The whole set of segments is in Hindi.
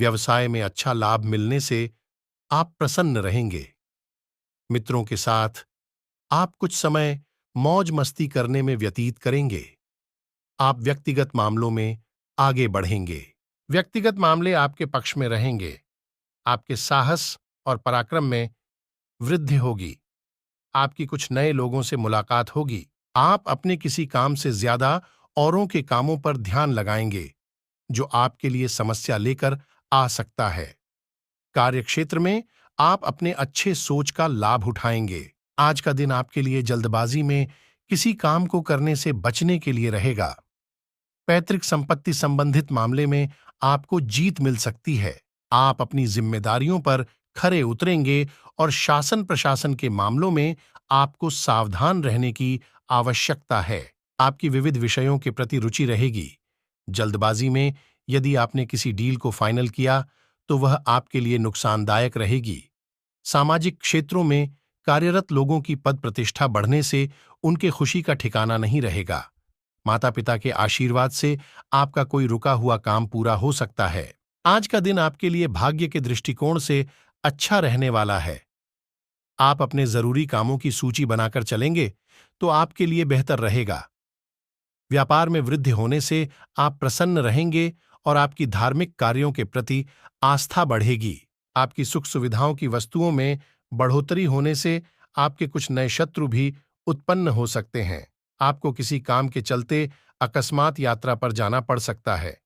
व्यवसाय में अच्छा लाभ मिलने से आप प्रसन्न रहेंगे। मित्रों के साथ आप कुछ समय मौज मस्ती करने में व्यतीत करेंगे। आप व्यक्तिगत मामलों में आगे बढ़ेंगे। व्यक्तिगत मामले आपके पक्ष में रहेंगे। आपके साहस और पराक्रम में वृद्धि होगी। आपकी कुछ नए लोगों से मुलाकात होगी। आप अपने किसी काम से ज्यादा औरों के कामों पर ध्यान लगाएंगे, जो आपके लिए समस्या लेकर आ सकता है। कार्यक्षेत्र में आप अपने अच्छे सोच का लाभ उठाएंगे। आज का दिन आपके लिए जल्दबाजी में किसी काम को करने से बचने के लिए रहेगा। पैतृक संपत्ति संबंधित मामले में आपको जीत मिल सकती है। आप अपनी जिम्मेदारियों पर खरे उतरेंगे और शासन प्रशासन के मामलों में आपको सावधान रहने की आवश्यकता है। आपकी विविध विषयों के प्रति रुचि रहेगी। जल्दबाजी में यदि आपने किसी डील को फाइनल किया तो वह आपके लिए नुकसानदायक रहेगी। सामाजिक क्षेत्रों में कार्यरत लोगों की पद प्रतिष्ठा बढ़ने से उनके खुशी का ठिकाना नहीं रहेगा। माता पिता के आशीर्वाद से आपका कोई रुका हुआ काम पूरा हो सकता है। आज का दिन आपके लिए भाग्य के दृष्टिकोण से अच्छा रहने वाला है। आप अपने जरूरी कामों की सूची बनाकर चलेंगे तो आपके लिए बेहतर रहेगा। व्यापार में वृद्धि होने से आप प्रसन्न रहेंगे और आपकी धार्मिक कार्यों के प्रति आस्था बढ़ेगी। आपकी सुख सुविधाओं की वस्तुओं में बढ़ोतरी होने से आपके कुछ नए शत्रु भी उत्पन्न हो सकते हैं। आपको किसी काम के चलते अकस्मात यात्रा पर जाना पड़ सकता है।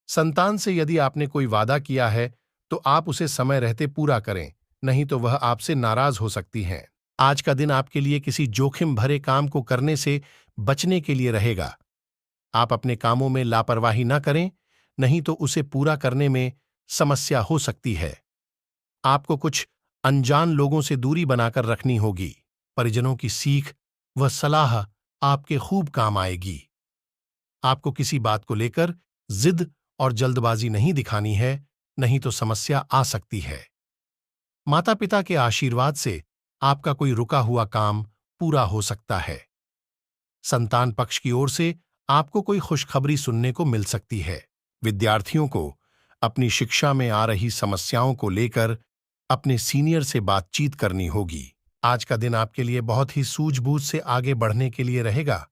संतान से यदि आपने कोई वादा किया है तो आप उसे समय रहते पूरा करें, नहीं तो वह आपसे नाराज हो सकती हैं। आज का दिन आपके लिए किसी जोखिम भरे काम को करने से बचने के लिए रहेगा। आप अपने कामों में लापरवाही न करें, नहीं तो उसे पूरा करने में समस्या हो सकती है। आपको कुछ अनजान लोगों से दूरी बनाकर रखनी होगी। परिजनों की सीख व सलाह आपके खूब काम आएगी। आपको किसी बात को लेकर जिद और जल्दबाजी नहीं दिखानी है, नहीं तो समस्या आ सकती है। माता पिता के आशीर्वाद से आपका कोई रुका हुआ काम पूरा हो सकता है। संतान पक्ष की ओर से आपको कोई खुशखबरी सुनने को मिल सकती है। विद्यार्थियों को अपनी शिक्षा में आ रही समस्याओं को लेकर अपने सीनियर से बातचीत करनी होगी। आज का दिन आपके लिए बहुत ही सूझबूझ से आगे बढ़ने के लिए रहेगा।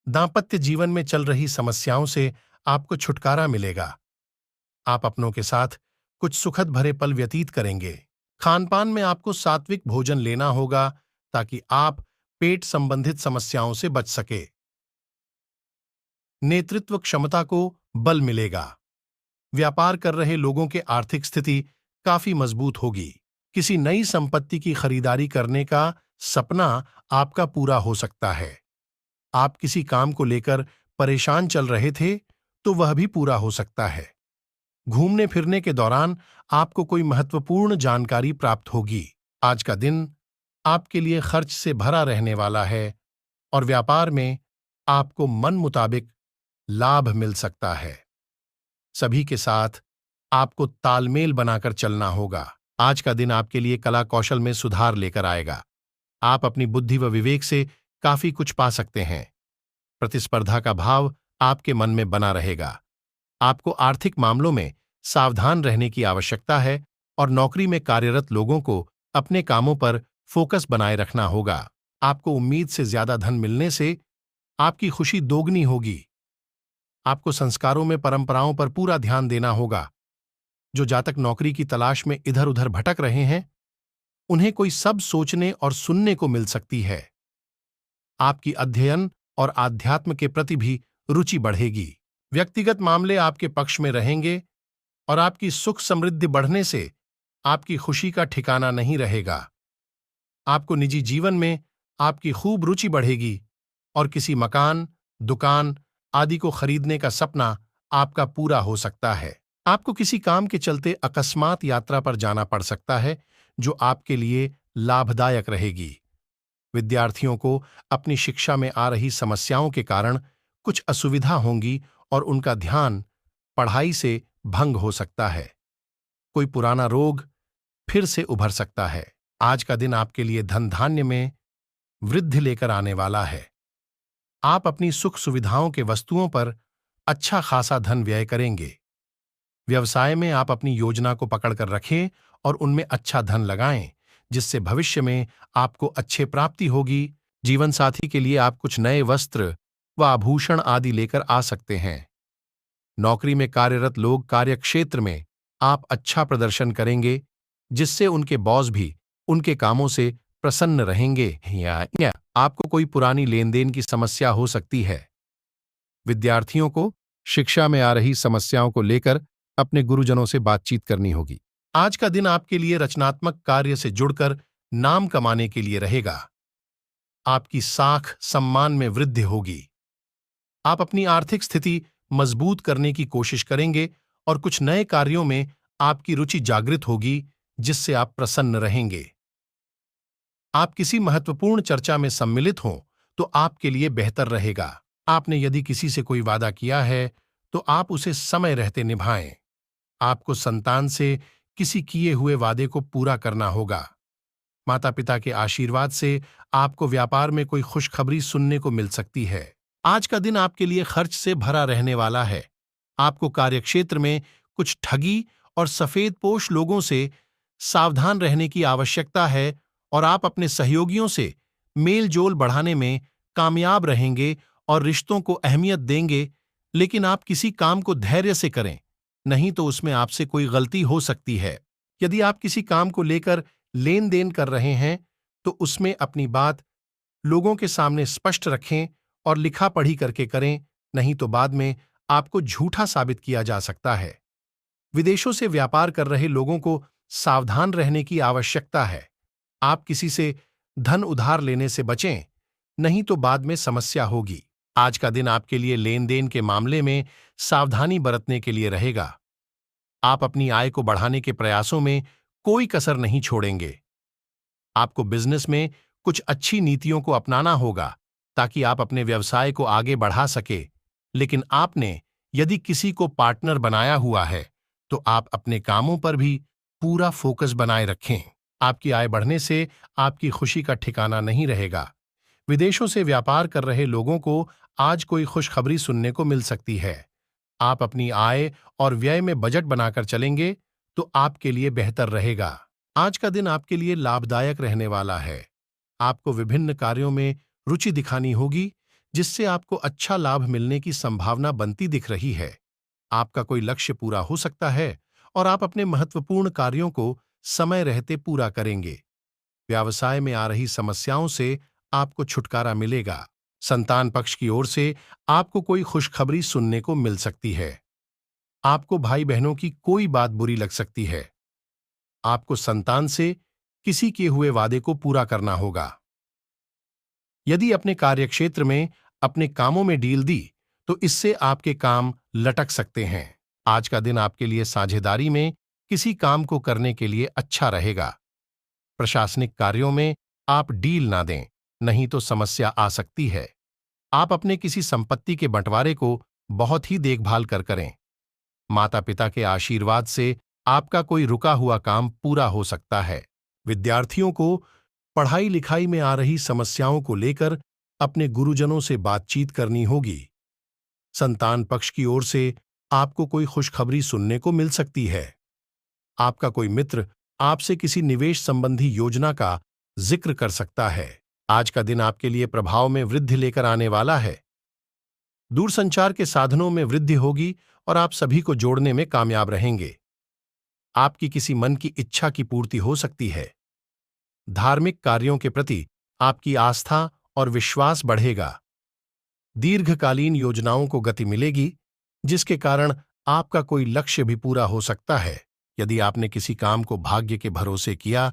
दांपत्य जीवन में चल रही समस्याओं से आपको छुटकारा मिलेगा। आप अपनों के साथ कुछ सुखद भरे पल व्यतीत करेंगे। खानपान में आपको सात्विक भोजन लेना होगा ताकि आप पेट संबंधित समस्याओं से बच सके। नेतृत्व क्षमता को बल मिलेगा। व्यापार कर रहे लोगों के आर्थिक स्थिति काफी मजबूत होगी। किसी नई संपत्ति की खरीदारी करने का सपना आपका पूरा हो सकता है। आप किसी काम को लेकर परेशान चल रहे थे तो वह भी पूरा हो सकता है। घूमने फिरने के दौरान आपको कोई महत्वपूर्ण जानकारी प्राप्त होगी। आज का दिन आपके लिए खर्च से भरा रहने वाला है और व्यापार में आपको मन मुताबिक लाभ मिल सकता है। सभी के साथ आपको तालमेल बनाकर चलना होगा। आज का दिन आपके लिए कला कौशल में सुधार लेकर आएगा। आप अपनी बुद्धि व विवेक से काफी कुछ पा सकते हैं। प्रतिस्पर्धा का भाव आपके मन में बना रहेगा। आपको आर्थिक मामलों में सावधान रहने की आवश्यकता है और नौकरी में कार्यरत लोगों को अपने कामों पर फोकस बनाए रखना होगा। आपको उम्मीद से ज्यादा धन मिलने से आपकी खुशी दोगुनी होगी। आपको संस्कारों में परंपराओं पर पूरा ध्यान देना होगा। जो जातक नौकरी की तलाश में इधर उधर भटक रहे हैं, उन्हें कोई सब सोचने और सुनने को मिल सकती है। आपकी अध्ययन और आध्यात्म के प्रति भी रुचि बढ़ेगी। व्यक्तिगत मामले आपके पक्ष में रहेंगे और आपकी सुख समृद्धि बढ़ने से आपकी खुशी का ठिकाना नहीं रहेगा। आपको निजी जीवन में आपकी खूब रुचि बढ़ेगी और किसी मकान, दुकान आदि को खरीदने का सपना आपका पूरा हो सकता है। आपको किसी काम के चलते अकस्मात यात्रा पर जाना पड़ सकता है, जो आपके लिए लाभदायक रहेगी। विद्यार्थियों को अपनी शिक्षा में आ रही समस्याओं के कारण कुछ असुविधा होंगी और उनका ध्यान पढ़ाई से भंग हो सकता है। कोई पुराना रोग फिर से उभर सकता है। आज का दिन आपके लिए धन धान्य में वृद्धि लेकर आने वाला है। आप अपनी सुख सुविधाओं के वस्तुओं पर अच्छा खासा धन व्यय करेंगे। व्यवसाय में आप अपनी योजना को पकड़कर रखें और उनमें अच्छा धन लगाएं, जिससे भविष्य में आपको अच्छे प्राप्ति होगी। जीवन साथी के लिए आप कुछ नए वस्त्र व आभूषण आदि लेकर आ सकते हैं। नौकरी में कार्यरत लोग कार्यक्षेत्र में आप अच्छा प्रदर्शन करेंगे, जिससे उनके बॉस भी उनके कामों से प्रसन्न रहेंगे। या आपको कोई पुरानी लेन देन की समस्या हो सकती है। विद्यार्थियों को शिक्षा में आ रही समस्याओं को लेकर अपने गुरुजनों से बातचीत करनी होगी। आज का दिन आपके लिए रचनात्मक कार्य से जुड़कर नाम कमाने के लिए रहेगा। आपकी साख सम्मान में वृद्धि होगी। आप अपनी आर्थिक स्थिति मजबूत करने की कोशिश करेंगे और कुछ नए कार्यों में आपकी रुचि जागृत होगी, जिससे आप प्रसन्न रहेंगे। आप किसी महत्वपूर्ण चर्चा में सम्मिलित हों तो आपके लिए बेहतर रहेगा। आपने यदि किसी से कोई वादा किया है तो आप उसे समय रहते निभाएं। आपको संतान से किसी किए हुए वादे को पूरा करना होगा। माता पिता के आशीर्वाद से आपको व्यापार में कोई खुशखबरी सुनने को मिल सकती है। आज का दिन आपके लिए खर्च से भरा रहने वाला है। आपको कार्यक्षेत्र में कुछ ठगी और सफेदपोश लोगों से सावधान रहने की आवश्यकता है और आप अपने सहयोगियों से मेल जोल बढ़ाने में कामयाब रहेंगे और रिश्तों को अहमियत देंगे, लेकिन आप किसी काम को धैर्य से करें, नहीं तो उसमें आपसे कोई गलती हो सकती है। यदि आप किसी काम को लेकर लेन देन कर रहे हैं तो उसमें अपनी बात लोगों के सामने स्पष्ट रखें और लिखा पढ़ी करके करें, नहीं तो बाद में आपको झूठा साबित किया जा सकता है। विदेशों से व्यापार कर रहे लोगों को सावधान रहने की आवश्यकता है। आप किसी से धन उधार लेने से बचें, नहीं तो बाद में समस्या होगी। आज का दिन आपके लिए लेन देन के मामले में सावधानी बरतने के लिए रहेगा। आप अपनी आय को बढ़ाने के प्रयासों में कोई कसर नहीं छोड़ेंगे। आपको बिजनेस में कुछ अच्छी नीतियों को अपनाना होगा ताकि आप अपने व्यवसाय को आगे बढ़ा सके, लेकिन आपने यदि किसी को पार्टनर बनाया हुआ है तो आप अपने कामों पर भी पूरा फोकस बनाए रखें। आपकी आय बढ़ने से आपकी खुशी का ठिकाना नहीं रहेगा। विदेशों से व्यापार कर रहे लोगों को आज कोई खुशखबरी सुनने को मिल सकती है। आप अपनी आय और व्यय में बजट बनाकर चलेंगे तो आपके लिए बेहतर रहेगा। आज का दिन आपके लिए लाभदायक रहने वाला है। आपको विभिन्न कार्यों में रुचि दिखानी होगी, जिससे आपको अच्छा लाभ मिलने की संभावना बनती दिख रही है। आपका कोई लक्ष्य पूरा हो सकता है और आप अपने महत्वपूर्ण कार्यों को समय रहते पूरा करेंगे। व्यवसाय में आ रही समस्याओं से आपको छुटकारा मिलेगा। संतान पक्ष की ओर से आपको कोई खुशखबरी सुनने को मिल सकती है। आपको भाई बहनों की कोई बात बुरी लग सकती है। आपको संतान से किसी किए हुए वादे को पूरा करना होगा। यदि अपने कार्यक्षेत्र में अपने कामों में डील दी तो इससे आपके काम लटक सकते हैं। आज का दिन आपके लिए साझेदारी में किसी काम को करने के लिए अच्छा रहेगा। प्रशासनिक कार्यों में आप डील ना दें, नहीं तो समस्या आ सकती है। आप अपने किसी संपत्ति के बंटवारे को बहुत ही देखभाल कर करें। माता पिता के आशीर्वाद से आपका कोई रुका हुआ काम पूरा हो सकता है। विद्यार्थियों को पढ़ाई लिखाई में आ रही समस्याओं को लेकर अपने गुरुजनों से बातचीत करनी होगी। संतान पक्ष की ओर से आपको कोई खुशखबरी सुनने को मिल सकती है। आपका कोई मित्र आपसे किसी निवेश संबंधी योजना का जिक्र कर सकता है। आज का दिन आपके लिए प्रभाव में वृद्धि लेकर आने वाला है। दूरसंचार के साधनों में वृद्धि होगी और आप सभी को जोड़ने में कामयाब रहेंगे। आपकी किसी मन की इच्छा की पूर्ति हो सकती है। धार्मिक कार्यों के प्रति आपकी आस्था और विश्वास बढ़ेगा। दीर्घकालीन योजनाओं को गति मिलेगी, जिसके कारण आपका कोई लक्ष्य भी पूरा हो सकता है। यदि आपने किसी काम को भाग्य के भरोसे किया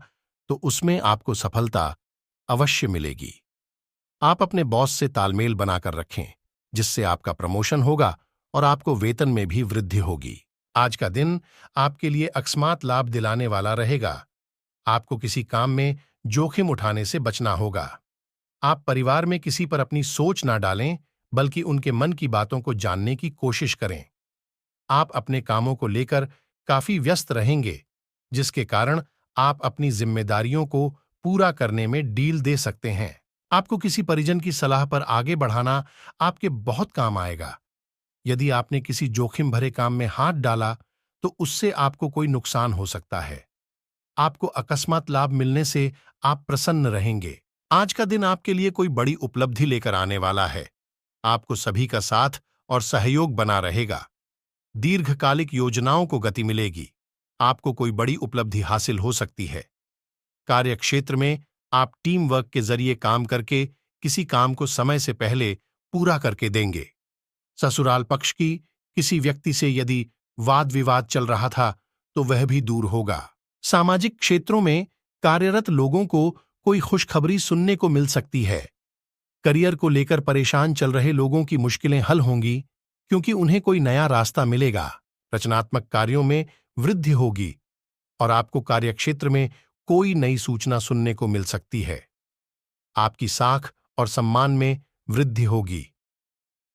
तो उसमें आपको सफलता अवश्य मिलेगी। आप अपने बॉस से तालमेल बनाकर रखें, जिससे आपका प्रमोशन होगा और आपको वेतन में भी वृद्धि होगी। आज का दिन आपके लिए अकस्मात लाभ दिलाने वाला रहेगा। आपको किसी काम में जोखिम उठाने से बचना होगा। आप परिवार में किसी पर अपनी सोच ना डालें, बल्कि उनके मन की बातों को जानने की कोशिश करें। आप अपने कामों को लेकर काफी व्यस्त रहेंगे, जिसके कारण आप अपनी जिम्मेदारियों को पूरा करने में डील दे सकते हैं। आपको किसी परिजन की सलाह पर आगे बढ़ाना आपके बहुत काम आएगा। यदि आपने किसी जोखिम भरे काम में हाथ डाला तो उससे आपको कोई नुकसान हो सकता है। आपको अकस्मात लाभ मिलने से आप प्रसन्न रहेंगे। आज का दिन आपके लिए कोई बड़ी उपलब्धि लेकर आने वाला है। आपको सभी का साथ और सहयोग बना रहेगा। दीर्घकालिक योजनाओं को गति मिलेगी। आपको कोई बड़ी उपलब्धि हासिल हो सकती है। कार्य क्षेत्र में आप टीम वर्क के जरिए काम करके किसी काम को समय से पहले पूरा करके देंगे। ससुराल पक्ष की किसी व्यक्ति से यदि वाद विवाद चल रहा था तो वह भी दूर होगा। सामाजिक क्षेत्रों में कार्यरत लोगों को कोई खुशखबरी सुनने को मिल सकती है। करियर को लेकर परेशान चल रहे लोगों की मुश्किलें हल होंगी क्योंकि उन्हें कोई नया रास्ता मिलेगा। रचनात्मक कार्यों में वृद्धि होगी और आपको कार्यक्षेत्र में कोई नई सूचना सुनने को मिल सकती है। आपकी साख और सम्मान में वृद्धि होगी।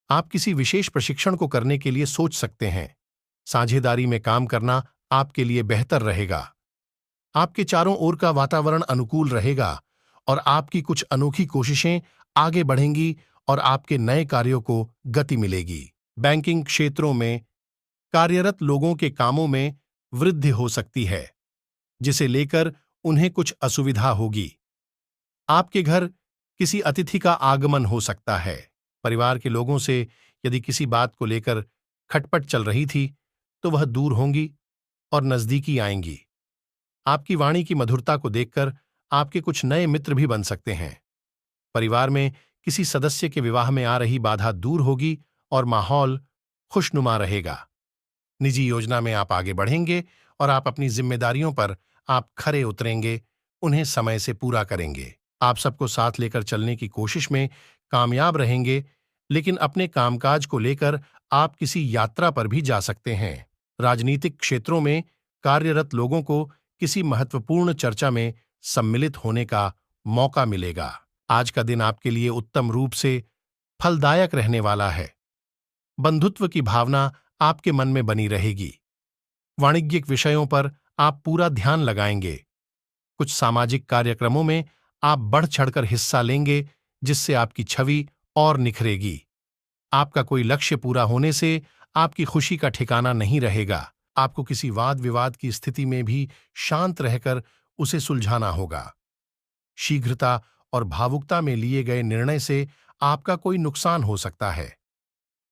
आप किसी विशेष प्रशिक्षण को करने के लिए सोच सकते हैं। साझेदारी में काम करना आपके लिए बेहतर रहेगा। आपके चारों ओर का वातावरण अनुकूल रहेगा और आपकी कुछ अनोखी कोशिशें आगे बढ़ेंगी और आपके नए कार्यों को गति मिलेगी। बैंकिंग क्षेत्रों में कार्यरत लोगों के कामों में वृद्धि हो सकती है, जिसे लेकर उन्हें कुछ असुविधा होगी। आपके घर किसी अतिथि का आगमन हो सकता है। परिवार के लोगों से यदि किसी बात को लेकर खटपट चल रही थी तो वह दूर होंगी और नजदीकी आएंगी। आपकी वाणी की मधुरता को देखकर आपके कुछ नए मित्र भी बन सकते हैं। परिवार में किसी सदस्य के विवाह में आ रही बाधा दूर होगी और माहौल खुशनुमा रहेगा। निजी योजना में आप आगे बढ़ेंगे और आप अपनी जिम्मेदारियों पर आप खरे उतरेंगे, उन्हें समय से पूरा करेंगे। आप सबको साथ लेकर चलने की कोशिश में कामयाब रहेंगे, लेकिन अपने कामकाज को लेकर आप किसी यात्रा पर भी जा सकते हैं। राजनीतिक क्षेत्रों में कार्यरत लोगों को किसी महत्वपूर्ण चर्चा में सम्मिलित होने का मौका मिलेगा। आज का दिन आपके लिए उत्तम रूप से फलदायक रहने वाला है। बंधुत्व की भावना आपके मन में बनी रहेगी। वाणिज्यिक विषयों पर आप पूरा ध्यान लगाएंगे। कुछ सामाजिक कार्यक्रमों में आप बढ़ चढ़कर हिस्सा लेंगे, जिससे आपकी छवि और निखरेगी। आपका कोई लक्ष्य पूरा होने से आपकी खुशी का ठिकाना नहीं रहेगा। आपको किसी वाद विवाद की स्थिति में भी शांत रहकर उसे सुलझाना होगा। शीघ्रता और भावुकता में लिए गए निर्णय से आपका कोई नुकसान हो सकता है।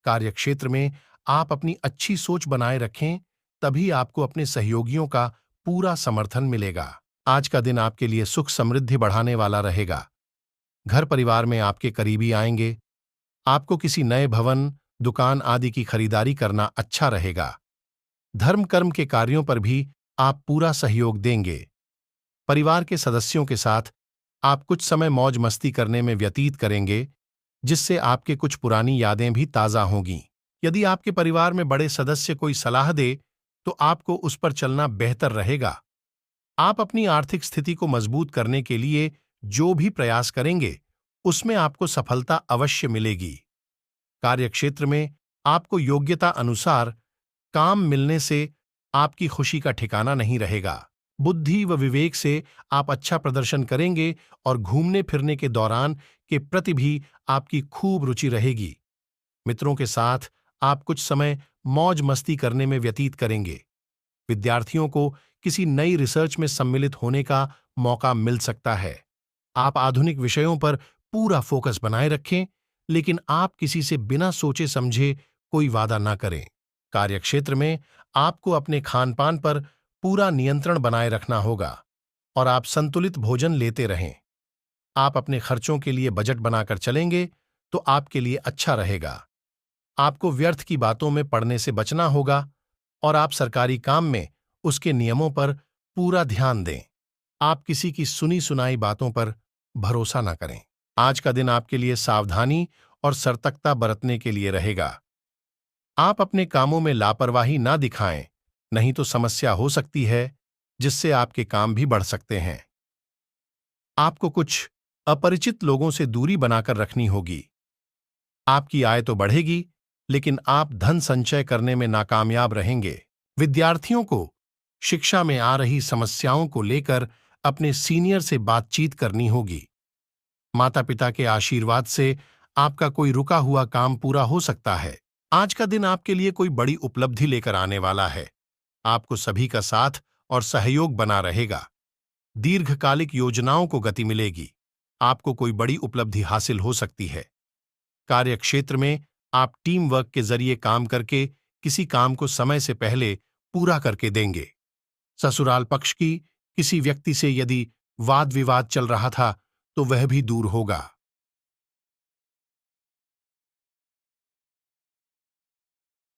कार्यक्षेत्र में आप अपनी अच्छी सोच बनाए रखें, तभी आपको अपने सहयोगियों का पूरा समर्थन मिलेगा। आज का दिन आपके लिए सुख समृद्धि बढ़ाने वाला रहेगा। घर परिवार में आपके करीबी आएंगे। आपको किसी नए भवन, दुकान आदि की खरीदारी करना अच्छा रहेगा। धर्म कर्म के कार्यों पर भी आप पूरा सहयोग देंगे। परिवार के सदस्यों के साथ आप कुछ समय मौज मस्ती करने में व्यतीत करेंगे, जिससे आपके कुछ पुरानी यादें भी ताज़ा होंगी। यदि आपके परिवार में बड़े सदस्य कोई सलाह दे तो आपको उस पर चलना बेहतर रहेगा। आप अपनी आर्थिक स्थिति को मजबूत करने के लिए जो भी प्रयास करेंगे, उसमें आपको सफलता अवश्य मिलेगी। कार्यक्षेत्र में आपको योग्यता अनुसार काम मिलने से आपकी खुशी का ठिकाना नहीं रहेगा। बुद्धि व विवेक से आप अच्छा प्रदर्शन करेंगे और घूमने फिरने के दौरान के प्रति भी आपकी खूब रुचि रहेगी। मित्रों के साथ आप कुछ समय मौज मस्ती करने में व्यतीत करेंगे। विद्यार्थियों को किसी नई रिसर्च में सम्मिलित होने का मौका मिल सकता है। आप आधुनिक विषयों पर पूरा फोकस बनाए रखें, लेकिन आप किसी से बिना सोचे समझे कोई वादा न करें। कार्यक्षेत्र में आपको अपने खानपान पर पूरा नियंत्रण बनाए रखना होगा और आप संतुलित भोजन लेते रहें। आप अपने खर्चों के लिए बजट बनाकर चलेंगे तो आपके लिए अच्छा रहेगा। आपको व्यर्थ की बातों में पड़ने से बचना होगा और आप सरकारी काम में उसके नियमों पर पूरा ध्यान दें। आप किसी की सुनी सुनाई बातों पर भरोसा न करें। आज का दिन आपके लिए सावधानी और सतर्कता बरतने के लिए रहेगा। आप अपने कामों में लापरवाही ना दिखाएं, नहीं तो समस्या हो सकती है, जिससे आपके काम भी बढ़ सकते हैं। आपको कुछ अपरिचित लोगों से दूरी बनाकर रखनी होगी। आपकी आय तो बढ़ेगी, लेकिन आप धन संचय करने में नाकामयाब रहेंगे। विद्यार्थियों को शिक्षा में आ रही समस्याओं को लेकर अपने सीनियर से बातचीत करनी होगी। माता पिता के आशीर्वाद से आपका कोई रुका हुआ काम पूरा हो सकता है। आज का दिन आपके लिए कोई बड़ी उपलब्धि लेकर आने वाला है। आपको सभी का साथ और सहयोग बना रहेगा। दीर्घकालिक योजनाओं को गति मिलेगी। आपको कोई बड़ी उपलब्धि हासिल हो सकती है। कार्यक्षेत्र में आप टीम वर्क के जरिए काम करके किसी काम को समय से पहले पूरा करके देंगे। ससुराल पक्ष की किसी व्यक्ति से यदि वाद विवाद चल रहा था तो वह भी दूर होगा।